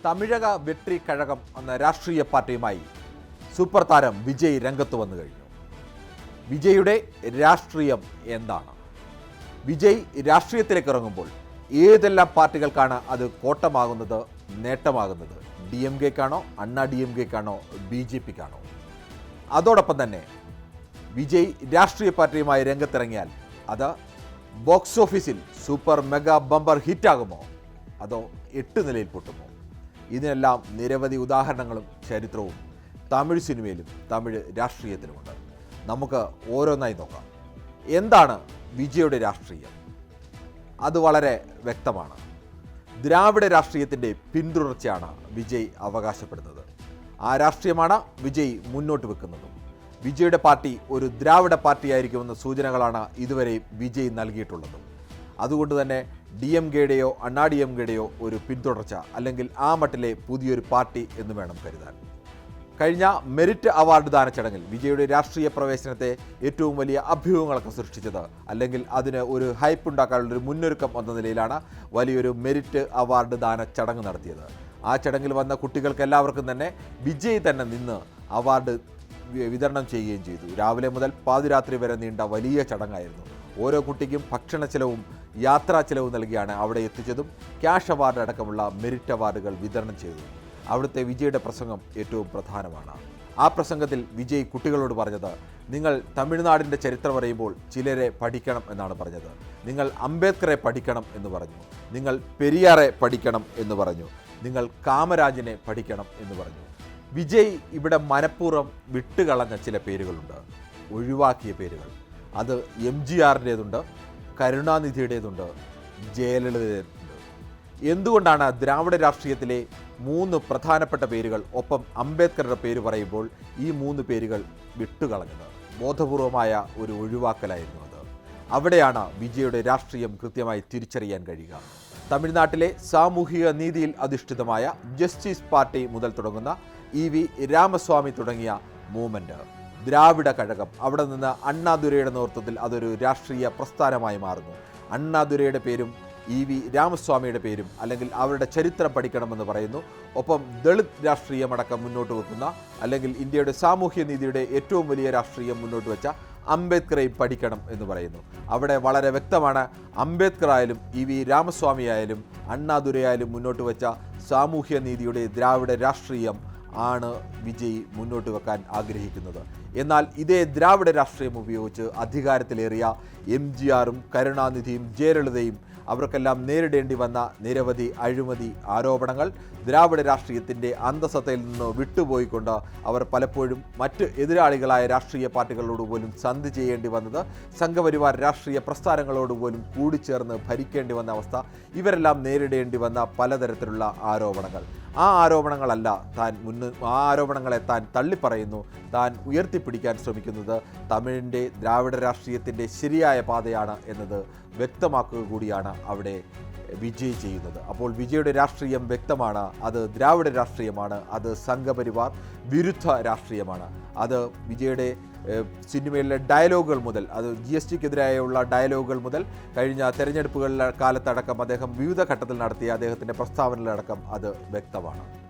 തമിഴക വെട്രി കഴകം എന്ന രാഷ്ട്രീയ പാർട്ടിയുമായി സൂപ്പർ താരം വിജയ് രംഗത്ത് വന്നു കഴിഞ്ഞു. വിജയുടെ രാഷ്ട്രീയം എന്താണ്? വിജയ് രാഷ്ട്രീയത്തിലേക്ക് ഇറങ്ങുമ്പോൾ ഏതെല്ലാം പാർട്ടികൾക്കാണ് അത് കോട്ടമാകുന്നത്, നേട്ടമാകുന്നത്? DMK-ക്കാണോ, അണ്ണാ DMK-ക്കാണോ, BJP-ക്കാണോ? അതോടൊപ്പം തന്നെ വിജയ് രാഷ്ട്രീയ പാർട്ടിയുമായി രംഗത്തിറങ്ങിയാൽ അത് ബോക്സ് ഓഫീസിൽ സൂപ്പർ മെഗാ ബമ്പർ ഹിറ്റാകുമോ, അതോ 8 നിലയിൽ പൊട്ടുമോ? ഇതിനെല്ലാം നിരവധി ഉദാഹരണങ്ങളും ചരിത്രവും തമിഴ് സിനിമയിലും തമിഴ് രാഷ്ട്രീയത്തിലുമുണ്ട്. നമുക്ക് ഓരോന്നായി നോക്കാം. എന്താണ് വിജയുടെ രാഷ്ട്രീയം? അത് വളരെ വ്യക്തമാണ്. ദ്രാവിഡ രാഷ്ട്രീയത്തിൻ്റെ പിന്തുടർച്ചയാണ് വിജയ് അവകാശപ്പെടുന്നത്. ആ രാഷ്ട്രീയമാണ് വിജയ് മുന്നോട്ട് വെക്കുന്നതും. വിജയുടെ പാർട്ടി ഒരു ദ്രാവിഡ പാർട്ടിയായിരിക്കുമെന്ന സൂചനകളാണ് ഇതുവരെ വിജയ് നൽകിയിട്ടുള്ളതും. അതുകൊണ്ട് തന്നെ DMK-യുടെയോ അണ്ണാ DMK-യുടെയോ ഒരു പിന്തുടർച്ച, അല്ലെങ്കിൽ ആ മട്ടിലെ പുതിയൊരു പാർട്ടി എന്ന് വേണം കരുതാൻ. കഴിഞ്ഞ മെറിറ്റ് അവാർഡ് ദാന ചടങ്ങിൽ വിജയുടെ രാഷ്ട്രീയ പ്രവേശനത്തെ ഏറ്റവും വലിയ അഭ്യൂഹങ്ങളൊക്കെ സൃഷ്ടിച്ചത്, അല്ലെങ്കിൽ അതിന് ഒരു ഹൈപ്പ് ഉണ്ടാക്കാനുള്ളൊരു മുന്നൊരുക്കം എന്ന നിലയിലാണ് വലിയൊരു മെറിറ്റ് അവാർഡ് ദാന ചടങ്ങ് നടത്തിയത്. ആ ചടങ്ങിൽ വന്ന കുട്ടികൾക്ക് എല്ലാവർക്കും തന്നെ വിജയ് തന്നെ നിന്ന് അവാർഡ് വിതരണം ചെയ്യുകയും ചെയ്തു. രാവിലെ മുതൽ പാതിരാത്രി വരെ നീണ്ട വലിയ ചടങ്ങായിരുന്നു. ഓരോ കുട്ടിക്കും ഭക്ഷണ ചെലവും യാത്രാ ചെലവും നൽകിയാണ് അവിടെ എത്തിച്ചതും. ക്യാഷ് അവാർഡ് അടക്കമുള്ള മെറിറ്റ് അവാർഡുകൾ വിതരണം ചെയ്തു. അവിടുത്തെ വിജയുടെ പ്രസംഗം ഏറ്റവും പ്രധാനമാണ്. ആ പ്രസംഗത്തിൽ വിജയ് കുട്ടികളോട് പറഞ്ഞത്, നിങ്ങൾ തമിഴ്നാടിൻ്റെ ചരിത്രം അറിയുമ്പോൾ ചിലരെ പഠിക്കണം എന്നാണ് പറഞ്ഞത്. നിങ്ങൾ അംബേദ്കറെ പഠിക്കണം എന്ന് പറഞ്ഞു. നിങ്ങൾ പെരിയാറെ പഠിക്കണം എന്ന് പറഞ്ഞു. നിങ്ങൾ കാമരാജിനെ പഠിക്കണം എന്ന് പറഞ്ഞു. വിജയ് ഇവിടെ മനഃപൂർവ്വം വിട്ടുകളഞ്ഞ ചില പേരുകളുണ്ട്, ഒഴിവാക്കിയ പേരുകൾ. അത് MGR-ൻ്റേതുണ്ട്, കരുണാനിധിയുടേതുണ്ട്, ജയലളിതയുണ്ട്. എന്തുകൊണ്ടാണ് ദ്രാവിഡ രാഷ്ട്രീയത്തിലെ 3 പ്രധാനപ്പെട്ട പേരുകൾ ഒപ്പം അംബേദ്കറുടെ പേര് പറയുമ്പോൾ ഈ 3 പേരുകൾ വിട്ടുകളഞ്ഞത്? ബോധപൂർവമായ ഒരു ഒഴിവാക്കലായിരുന്നു അത്. അവിടെയാണ് വിജയുടെ രാഷ്ട്രീയം കൃത്യമായി തിരിച്ചറിയാൻ കഴിയുക. തമിഴ്നാട്ടിലെ സാമൂഹിക നീതിയിൽ അധിഷ്ഠിതമായ ജസ്റ്റിസ് പാർട്ടി മുതൽ തുടങ്ങുന്ന EV രാമസ്വാമി തുടങ്ങിയ മൂവ്മെൻറ്റ്, ദ്രാവിഡ കഴകം, അവിടെ നിന്ന് അണ്ണാദുരൈയുടെ നേതൃത്വത്തിൽ അതൊരു രാഷ്ട്രീയ പ്രസ്ഥാനമായി മാറുന്നു. അണ്ണാദുരൈയുടെ പേരും EV രാമസ്വാമിയുടെ പേരും, അല്ലെങ്കിൽ അവരുടെ ചരിത്രം പഠിക്കണമെന്ന് പറയുന്നു. ഒപ്പം ദളിത് രാഷ്ട്രീയമടക്കം മുന്നോട്ട് വെക്കുന്ന, അല്ലെങ്കിൽ ഇന്ത്യയുടെ സാമൂഹ്യ നീതിയുടെ ഏറ്റവും വലിയ രാഷ്ട്രീയം മുന്നോട്ട് വെച്ച അംബേദ്കറെയും പഠിക്കണം എന്ന് പറയുന്നു. അവിടെ വളരെ വ്യക്തമാണ്, അംബേദ്കർ ആയാലും EV രാമസ്വാമി ആയാലും അണ്ണാദുരൈ മുന്നോട്ട് വെച്ച സാമൂഹ്യ നീതിയുടെ ദ്രാവിഡ രാഷ്ട്രീയം ആണ് വിജയ് മുന്നോട്ട് വെക്കാൻ ആഗ്രഹിക്കുന്നത്. എന്നാൽ ഇതേ ദ്രാവിഡ രാഷ്ട്രീയം ഉപയോഗിച്ച് അധികാരത്തിലേറിയ MGR-ഉം കരുണാനിധിയും ജയലളിതയും അവർക്കെല്ലാം നേരിടേണ്ടി വന്ന നിരവധി അഴിമതി ആരോപണങ്ങൾ, ദ്രാവിഡ രാഷ്ട്രീയത്തിൻ്റെ അന്തസത്തയിൽ നിന്ന് വിട്ടുപോയിക്കൊണ്ട് അവർ പലപ്പോഴും മറ്റ് എതിരാളികളായ രാഷ്ട്രീയ പാർട്ടികളോട് പോലും സന്ധി ചെയ്യേണ്ടി വന്നത്, സംഘപരിവാർ രാഷ്ട്രീയ പ്രസ്ഥാനങ്ങളോട് പോലും കൂടിച്ചേർന്ന് ഭരിക്കേണ്ടി വന്ന അവസ്ഥ, ഇവരെല്ലാം നേരിടേണ്ടി വന്ന പലതരത്തിലുള്ള ആരോപണങ്ങൾ. ആ ആരോപണങ്ങളെ താൻ തള്ളിപ്പറയുന്നു. താൻ ഉയർത്തിപ്പിടിക്കാൻ ശ്രമിക്കുന്നത് തമിഴിൻ്റെ ദ്രാവിഡ രാഷ്ട്രീയത്തിൻ്റെ ശരിയായ പാതയാണ് എന്നത് വ്യക്തമാക്കുക കൂടിയാണ് അവിടെ വിജയ് ചെയ്യുന്നത്. അപ്പോൾ വിജയുടെ രാഷ്ട്രീയം വ്യക്തമാണ്. അത് ദ്രാവിഡ രാഷ്ട്രീയമാണ്. അത് സംഘപരിവാർ വിരുദ്ധ രാഷ്ട്രീയമാണ്. അത് വിജയുടെ സിനിമയിലെ ഡയലോഗുകൾ മുതൽ, അത് GST-ക്കെതിരായുള്ള ഡയലോഗുകൾ മുതൽ കഴിഞ്ഞ തെരഞ്ഞെടുപ്പുകളിലെ കാലത്തടക്കം അദ്ദേഹം വിവിധ ഘട്ടത്തിൽ നടത്തിയ അദ്ദേഹത്തിൻ്റെ പ്രസ്താവനകളടക്കം അത് വ്യക്തമാണ്.